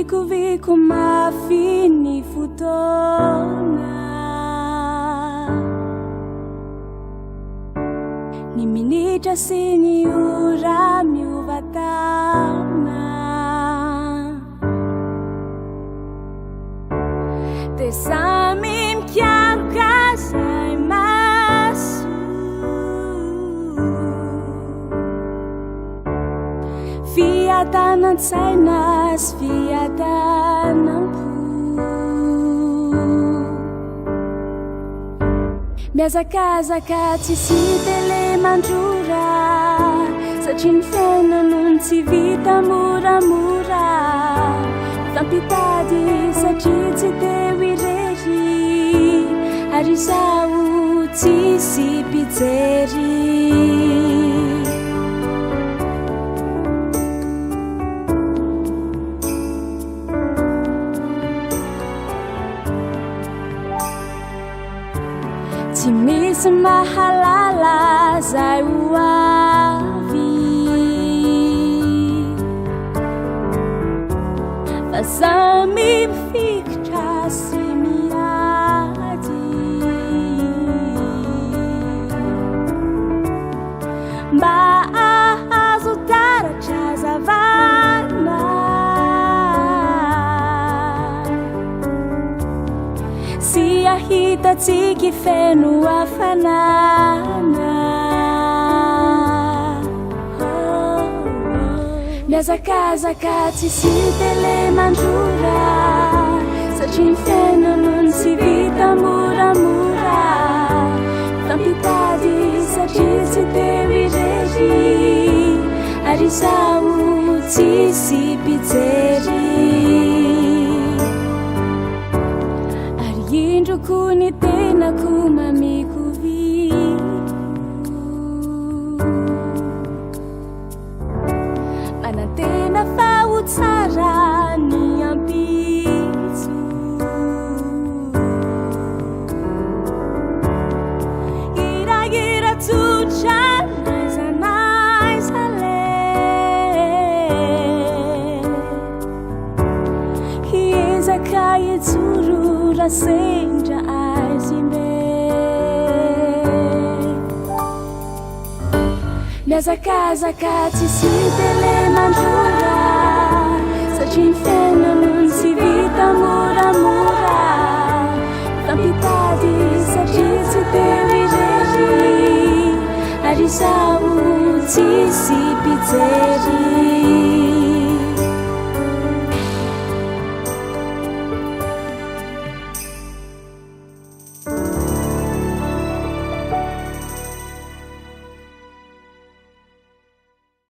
mikovico mafy ny fotoana ny minitra sy ny ora miovatana te samy mikiaroka zay maso fiatanan-tsaina sy fiatanam-po miazakazaka tsisy tele mandrora satria ny fiainana tsy vita moramora fampitady satria tsy teo irery ary zaho tsisy mpijery tsy misy mahalala zay ho avy fa samy mifikitra sy miady mba ahazo taratra zavana sy ahitatsika feno hafanana miazakazaka tsisy tele mandrora satria ny fiainana tsy vita moramora fampitady satria tsy teo irery ary zaho tsisy mpijery indroko ny tenako mamikovico manantena fa ho tsara ny ampitso iraira tsotra naizanaiza le hiezaka ijoro rasendra azy mbe miazakazaka tsisy tele mandrora satria ny fiainana tsy vita moramora fampitady satria tsy teo irery ary zaho tsisy mpijery